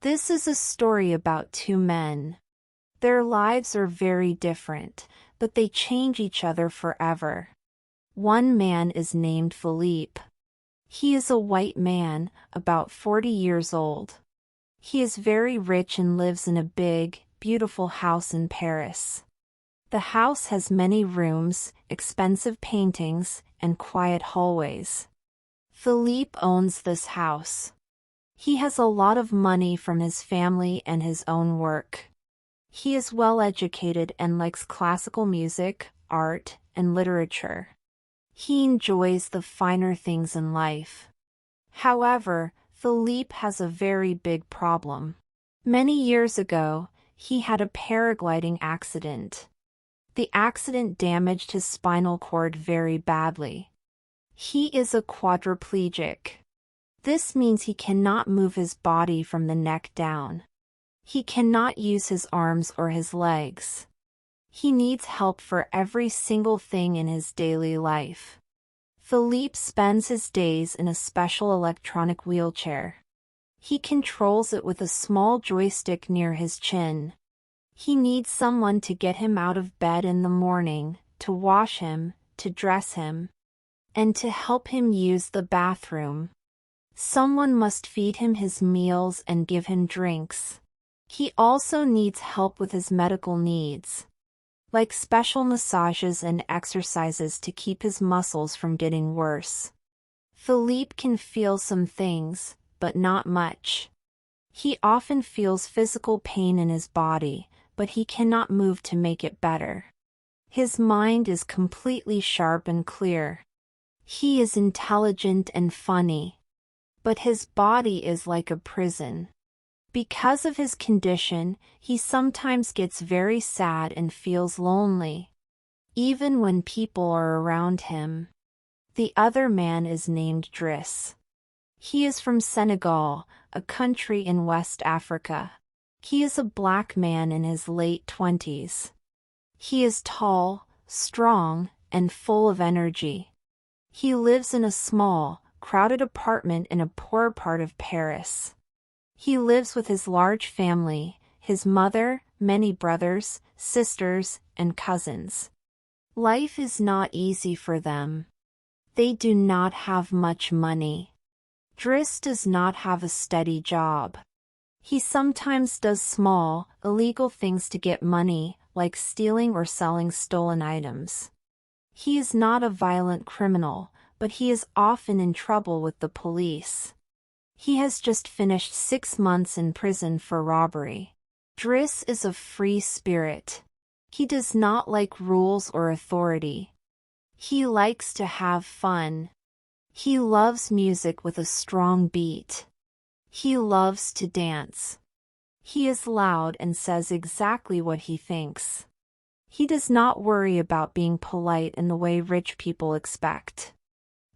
This is a story about two men. Their lives are very different, but they change each other forever. One man is named Philippe. He is a white man, about 40 years old. He is very rich and lives in a big, beautiful house in Paris. The house has many rooms, expensive paintings, and quiet hallways. Philippe owns this house. He has a lot of money from his family and his own work. He is well educated and likes classical music, art, and literature. He enjoys the finer things in life. However, Philippe has a very big problem. Many years ago, he had a paragliding accident. The accident damaged his spinal cord very badly. He is a quadriplegic. This means he cannot move his body from the neck down. He cannot use his arms or his legs. He needs help for every single thing in his daily life. Philippe spends his days in a special electronic wheelchair. He controls it with a small joystick near his chin. He needs someone to get him out of bed in the morning, to wash him, to dress him, and to help him use the bathroom. Someone must feed him his meals and give him drinks. He also needs help with his medical needs, like special massages and exercises to keep his muscles from getting worse. Philippe can feel some things, but not much. He often feels physical pain in his body, but he cannot move to make it better. His mind is completely sharp and clear. He is intelligent and funny. But his body is like a prison. Because of his condition, he sometimes gets very sad and feels lonely, even when people are around him. The other man is named Driss. He is from Senegal, a country in West Africa. He is a black man in his late 20s. He is tall, strong, and full of energy. He lives in a small, crowded apartment in a poor part of Paris. He lives with his large family, his mother, many brothers, sisters, and cousins. Life is not easy for them. They do not have much money. Driss does not have a steady job. He sometimes does small, illegal things to get money, like stealing or selling stolen items. He is not a violent criminal, but he is often in trouble with the police. He has just finished 6 months in prison for robbery. Driss is a free spirit. He does not like rules or authority. He likes to have fun. He loves music with a strong beat. He loves to dance. He is loud and says exactly what he thinks. He does not worry about being polite in the way rich people expect.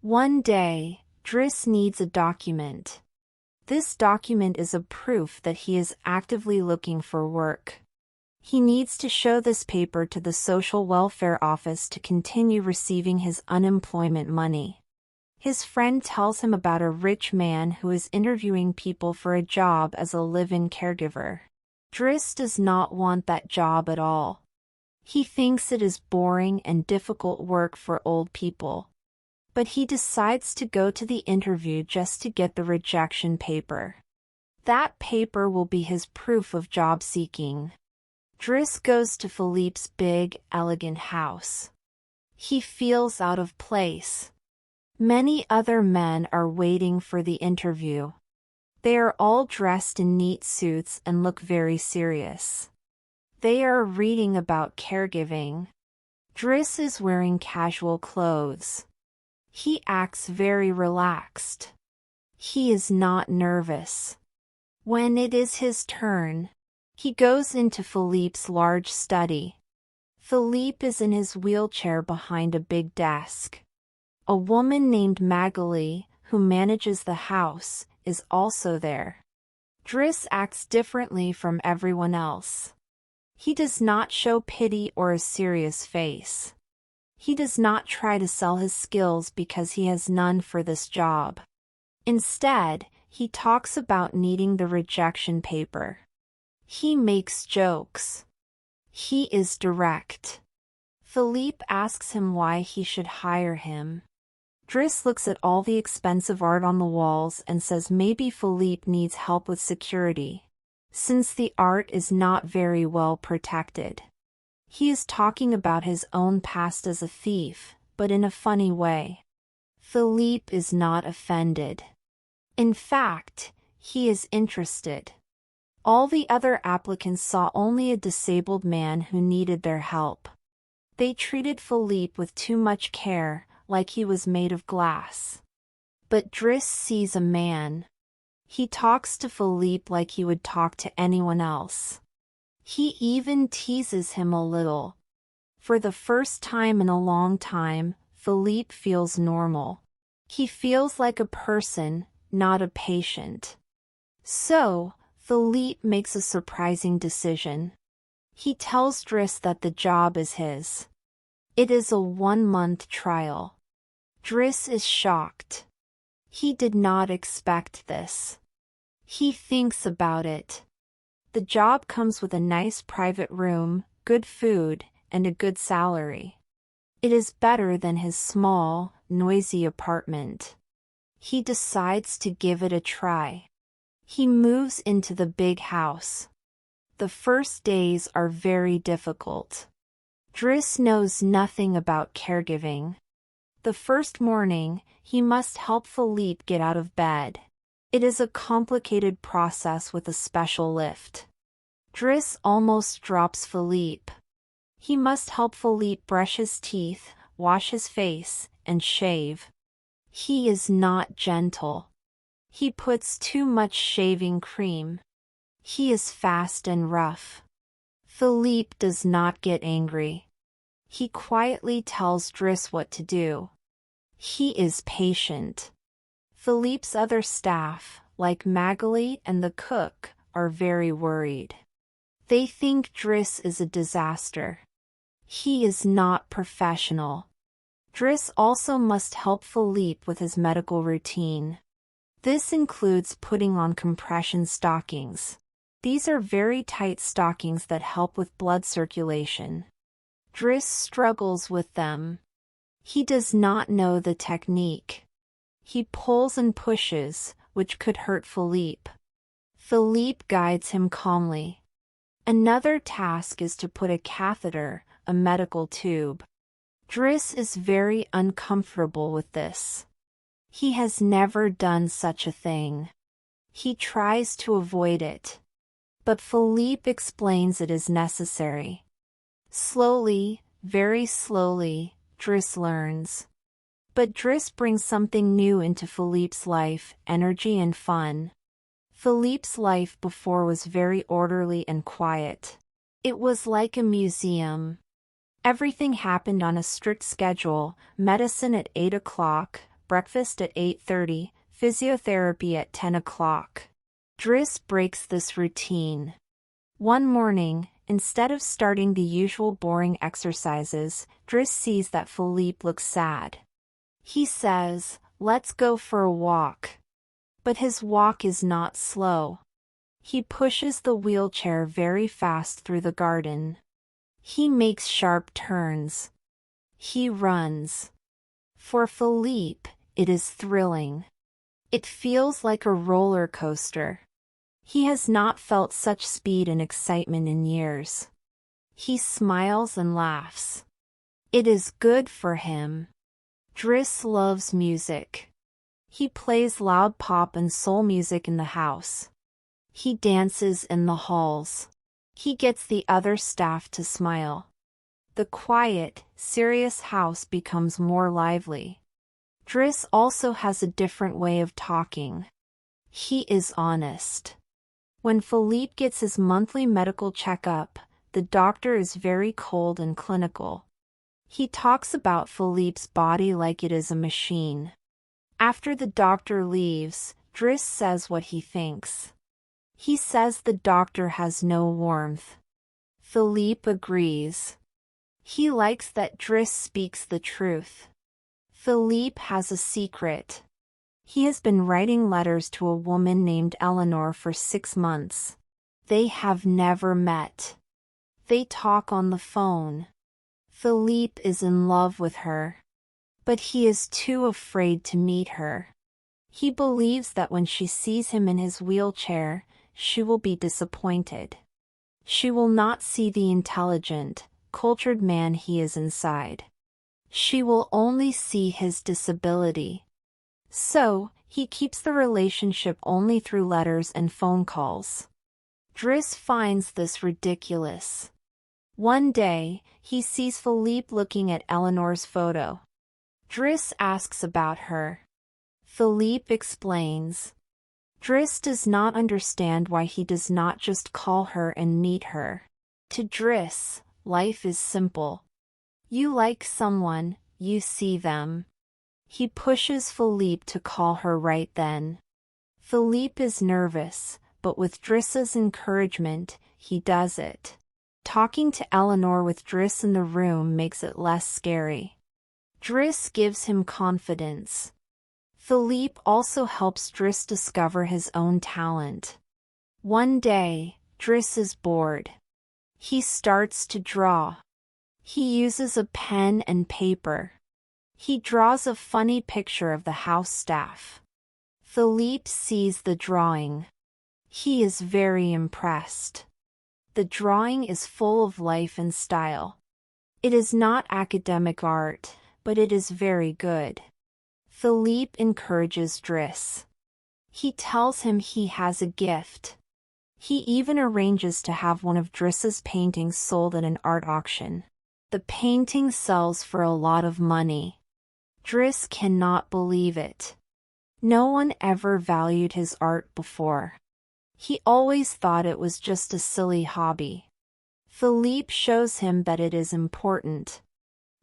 One day, Driss needs a document. This document is a proof that he is actively looking for work. He needs to show this paper to the social welfare office to continue receiving his unemployment money. His friend tells him about a rich man who is interviewing people for a job as a live-in caregiver. Driss does not want that job at all. He thinks it is boring and difficult work for old people. But he decides to go to the interview just to get the rejection paper. That paper will be his proof of job seeking. Driss goes to Philippe's big, elegant house. He feels out of place. Many other men are waiting for the interview. They are all dressed in neat suits and look very serious. They are reading about caregiving. Driss is wearing casual clothes. He acts very relaxed. He is not nervous. When it is his turn, he goes into Philippe's large study. Philippe is in his wheelchair behind a big desk. A woman named Magali, who manages the house, is also there. Driss acts differently from everyone else. He does not show pity or a serious face. He does not try to sell his skills because he has none for this job. Instead, He talks about needing the rejection paper. He makes jokes. He is direct. Philippe asks him why he should hire him. Driss looks at all the expensive art on the walls and says maybe Philippe needs help with security, since the art is not very well protected. He is talking about his own past as a thief, but in a funny way. Philippe is not offended. In fact, he is interested. All the other applicants saw only a disabled man who needed their help. They treated Philippe with too much care, like he was made of glass. But Driss sees a man. He talks to Philippe like he would talk to anyone else. He even teases him a little. For the first time in a long time, Philippe feels normal. He feels like a person, not a patient. So, Philippe makes a surprising decision. He tells Driss that the job is his. It is a 1-month trial. Driss is shocked. He did not expect this. He thinks about it. The job comes with a nice private room, good food, and a good salary. It is better than his small, noisy apartment. He decides to give it a try. He moves into the big house. The first days are very difficult. Driss knows nothing about caregiving. The first morning, he must help Philippe get out of bed. It is a complicated process with a special lift. Driss almost drops Philippe. He must help Philippe brush his teeth, wash his face, and shave. He is not gentle. He puts too much shaving cream. He is fast and rough. Philippe does not get angry. He quietly tells Driss what to do. He is patient. Philippe's other staff, like Magali and the cook, are very worried. They think Driss is a disaster. He is not professional. Driss also must help Philippe with his medical routine. This includes putting on compression stockings. These are very tight stockings that help with blood circulation. Driss struggles with them. He does not know the technique. He pulls and pushes, which could hurt Philippe. Philippe guides him calmly. Another task is to put a catheter, a medical tube. Driss is very uncomfortable with this. He has never done such a thing. He tries to avoid it. But Philippe explains it is necessary. Slowly, very slowly, Driss learns. But Driss brings something new into Philippe's life, energy and fun. Philippe's life before was very orderly and quiet. It was like a museum. Everything happened on a strict schedule: medicine at 8 o'clock, breakfast at 8:30, physiotherapy at 10 o'clock. Driss breaks this routine. One morning, instead of starting the usual boring exercises, Driss sees that Philippe looks sad. He says, "Let's go for a walk." But his walk is not slow. He pushes the wheelchair very fast through the garden. He makes sharp turns. He runs. For Philippe, it is thrilling. It feels like a roller coaster. He has not felt such speed and excitement in years. He smiles and laughs. It is good for him. Driss loves music. He plays loud pop and soul music in the house. He dances in the halls. He gets the other staff to smile. The quiet, serious house becomes more lively. Driss also has a different way of talking. He is honest. When Philippe gets his monthly medical checkup, the doctor is very cold and clinical. He talks about Philippe's body like it is a machine. After the doctor leaves, Driss says what he thinks. He says the doctor has no warmth. Philippe agrees. He likes that Driss speaks the truth. Philippe has a secret. He has been writing letters to a woman named Eleanor for 6 months. They have never met. They talk on the phone. Philippe is in love with her. But he is too afraid to meet her. He believes that when she sees him in his wheelchair, she will be disappointed. She will not see the intelligent, cultured man he is inside. She will only see his disability. So, he keeps the relationship only through letters and phone calls. Driss finds this ridiculous. One day, he sees Philippe looking at Eleanor's photo. Driss asks about her. Philippe explains. Driss does not understand why he does not just call her and meet her. To Driss, life is simple. You like someone, you see them. He pushes Philippe to call her right then. Philippe is nervous, but with Driss's encouragement, he does it. Talking to Eleanor with Driss in the room makes it less scary. Driss gives him confidence. Philippe also helps Driss discover his own talent. One day, Driss is bored. He starts to draw. He uses a pen and paper. He draws a funny picture of the house staff. Philippe sees the drawing. He is very impressed. The drawing is full of life and style. It is not academic art, but it is very good. Philippe encourages Driss. He tells him he has a gift. He even arranges to have one of Driss's paintings sold at an art auction. The painting sells for a lot of money. Driss cannot believe it. No one ever valued his art before. He always thought it was just a silly hobby. Philippe shows him that it is important.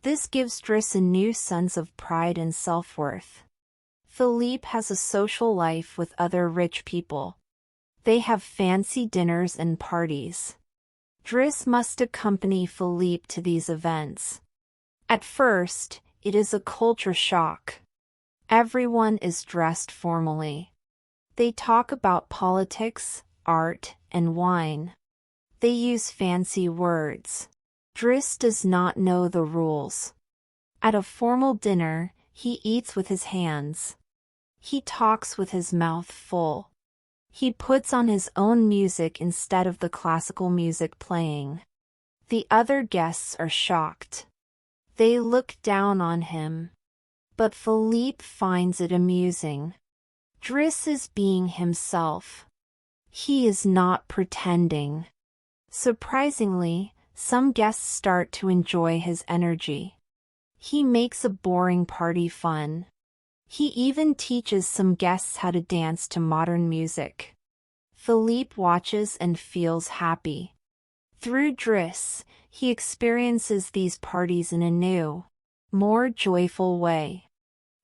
This gives Driss a new sense of pride and self-worth. Philippe has a social life with other rich people. They have fancy dinners and parties. Driss must accompany Philippe to these events. At first, it is a culture shock. Everyone is dressed formally. They talk about politics, art, and wine. They use fancy words. Driss does not know the rules. At a formal dinner, he eats with his hands. He talks with his mouth full. He puts on his own music instead of the classical music playing. The other guests are shocked. They look down on him. But Philippe finds it amusing. Driss is being himself. He is not pretending. Surprisingly, some guests start to enjoy his energy. He makes a boring party fun. He even teaches some guests how to dance to modern music. Philippe watches and feels happy. Through Driss, he experiences these parties in a new, more joyful way.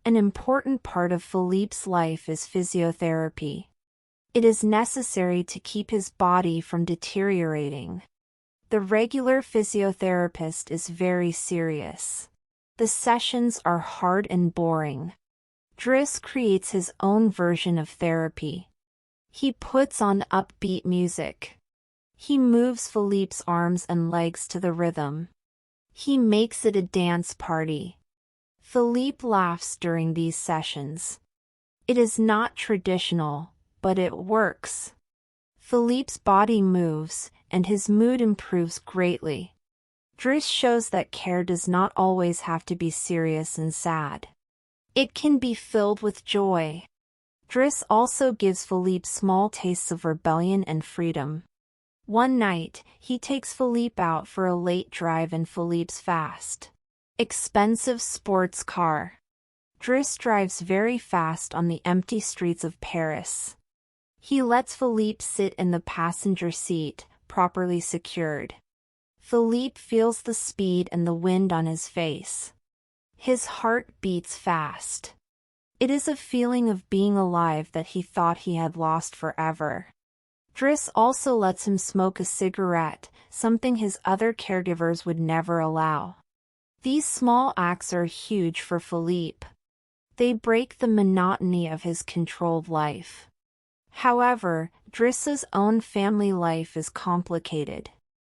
An important part of Philippe's life is physiotherapy. It is necessary to keep his body from deteriorating. The regular physiotherapist is very serious. The sessions are hard and boring. Driss creates his own version of therapy. He puts on upbeat music. He moves Philippe's arms and legs to the rhythm. He makes it a dance party. Philippe laughs during these sessions. It is not traditional, but it works. Philippe's body moves, and his mood improves greatly. Driss shows that care does not always have to be serious and sad. It can be filled with joy. Driss also gives Philippe small tastes of rebellion and freedom. One night, he takes Philippe out for a late drive in Philippe's fast, expensive sports car. Driss drives very fast on the empty streets of Paris. He lets Philippe sit in the passenger seat, properly secured. Philippe feels the speed and the wind on his face. His heart beats fast. It is a feeling of being alive that he thought he had lost forever. Driss also lets him smoke a cigarette, something his other caregivers would never allow. These small acts are huge for Philippe. They break the monotony of his controlled life. However, Driss's own family life is complicated.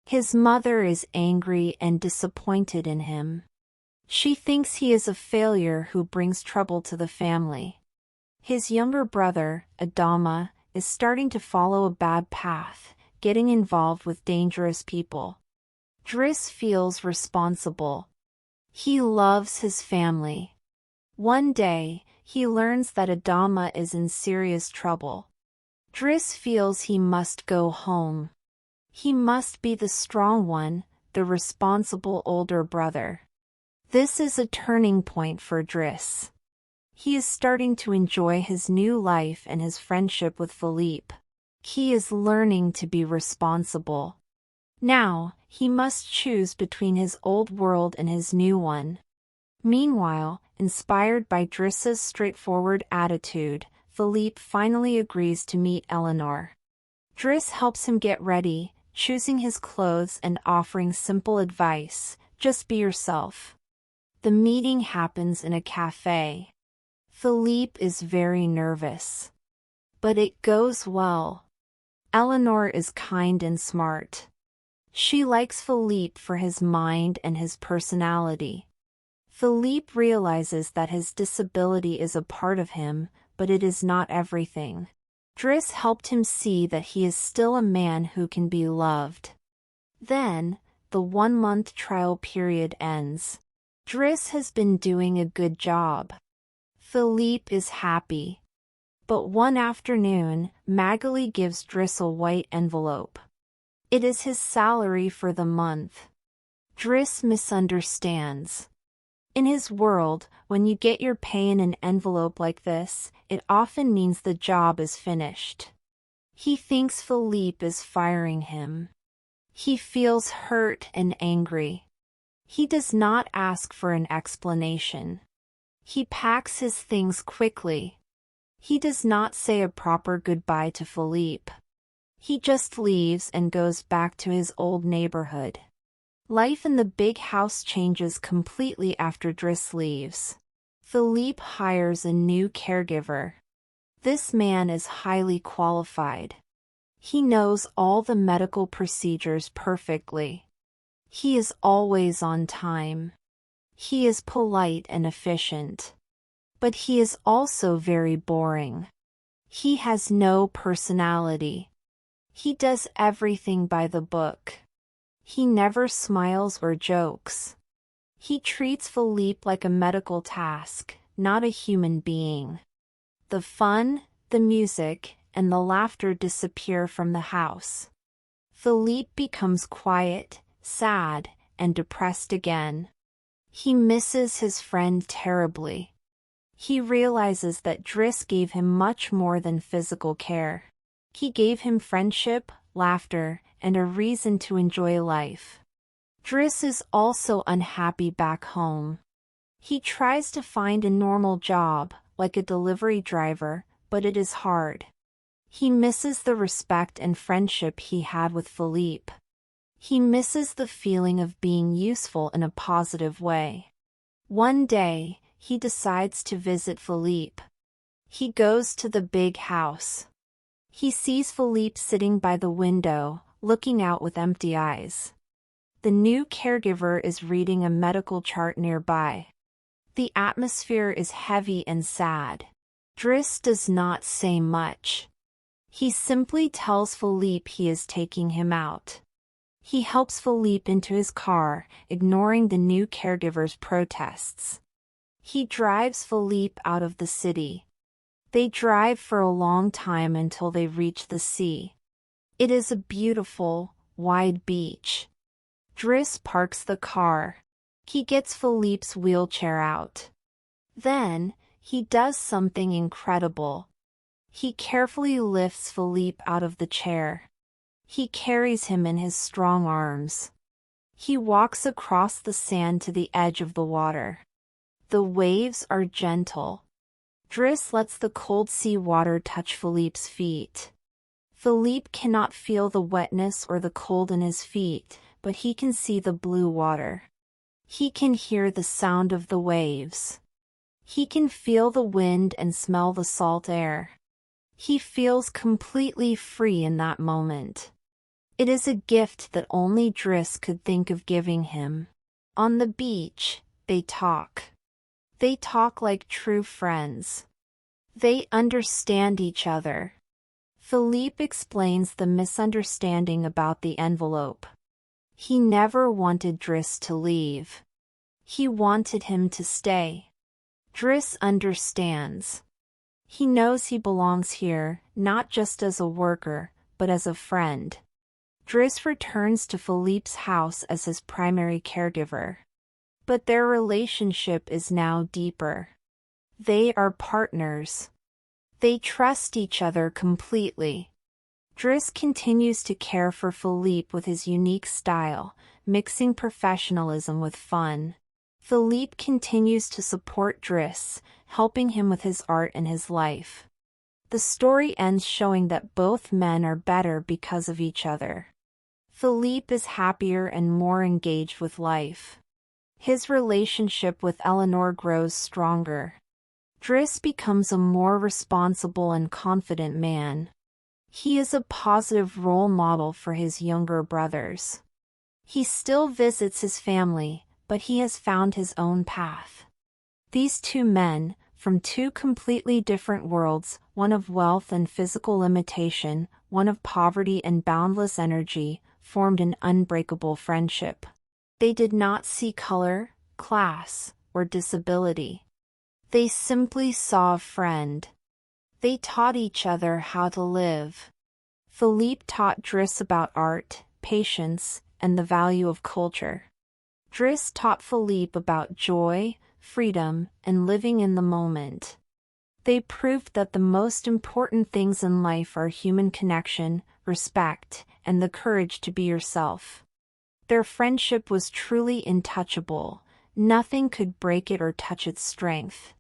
His mother is angry and disappointed in him. She thinks he is a failure who brings trouble to the family. His younger brother, Adama, is starting to follow a bad path, getting involved with dangerous people. Driss feels responsible. He loves his family. One day, he learns that Adama is in serious trouble. Driss feels he must go home. He must be the strong one, the responsible older brother. This is a turning point for Driss. He is starting to enjoy his new life and his friendship with Philippe. He is learning to be responsible. Now, he must choose between his old world and his new one. Meanwhile, inspired by Driss's straightforward attitude, Philippe finally agrees to meet Eleanor. Driss helps him get ready, choosing his clothes and offering simple advice: just be yourself. The meeting happens in a cafe. Philippe is very nervous. But it goes well. Eleanor is kind and smart. She likes Philippe for his mind and his personality. Philippe realizes that his disability is a part of him, but it is not everything. Driss helped him see that he is still a man who can be loved. Then, the 1-month trial period ends. Driss has been doing a good job. Philippe is happy. But one afternoon, Magali gives Driss a white envelope. It is his salary for the month. Driss misunderstands. In his world, when you get your pay in an envelope like this, it often means the job is finished. He thinks Philippe is firing him. He feels hurt and angry. He does not ask for an explanation. He packs his things quickly. He does not say a proper goodbye to Philippe. He just leaves and goes back to his old neighborhood. Life in the big house changes completely after Driss leaves. Philippe hires a new caregiver. This man is highly qualified. He knows all the medical procedures perfectly. He is always on time. He is polite and efficient. But he is also very boring. He has no personality. He does everything by the book. He never smiles or jokes. He treats Philippe like a medical task, not a human being. The fun, the music, and the laughter disappear from the house. Philippe becomes quiet, sad, and depressed again. He misses his friend terribly. He realizes that Driss gave him much more than physical care. He gave him friendship, laughter, and a reason to enjoy life. Driss is also unhappy back home. He tries to find a normal job, like a delivery driver, but it is hard. He misses the respect and friendship he had with Philippe. He misses the feeling of being useful in a positive way. One day, he decides to visit Philippe. He goes to the big house. He sees Philippe sitting by the window, looking out with empty eyes. The new caregiver is reading a medical chart nearby. The atmosphere is heavy and sad. Driss does not say much. He simply tells Philippe he is taking him out. He helps Philippe into his car, ignoring the new caregiver's protests. He drives Philippe out of the city. They drive for a long time until they reach the sea. It is a beautiful, wide beach. Driss parks the car. He gets Philippe's wheelchair out. Then, he does something incredible. He carefully lifts Philippe out of the chair. He carries him in his strong arms. He walks across the sand to the edge of the water. The waves are gentle. Driss lets the cold sea water touch Philippe's feet. Philippe cannot feel the wetness or the cold in his feet, but he can see the blue water. He can hear the sound of the waves. He can feel the wind and smell the salt air. He feels completely free in that moment. It is a gift that only Driss could think of giving him. On the beach, they talk. They talk like true friends. They understand each other. Philippe explains the misunderstanding about the envelope. He never wanted Driss to leave. He wanted him to stay. Driss understands. He knows he belongs here, not just as a worker, but as a friend. Driss returns to Philippe's house as his primary caregiver. But their relationship is now deeper. They are partners. They trust each other completely. Driss continues to care for Philippe with his unique style, mixing professionalism with fun. Philippe continues to support Driss, helping him with his art and his life. The story ends showing that both men are better because of each other. Philippe is happier and more engaged with life. His relationship with Eleanor grows stronger. Driss becomes a more responsible and confident man. He is a positive role model for his younger brothers. He still visits his family, but he has found his own path. These two men, from two completely different worlds, one of wealth and physical limitation, one of poverty and boundless energy, formed an unbreakable friendship. They did not see color, class, or disability. They simply saw a friend. They taught each other how to live. Philippe taught Driss about art, patience, and the value of culture. Driss taught Philippe about joy, freedom, and living in the moment. They proved that the most important things in life are human connection, respect, and the courage to be yourself. Their friendship was truly untouchable. Nothing could break it or touch its strength.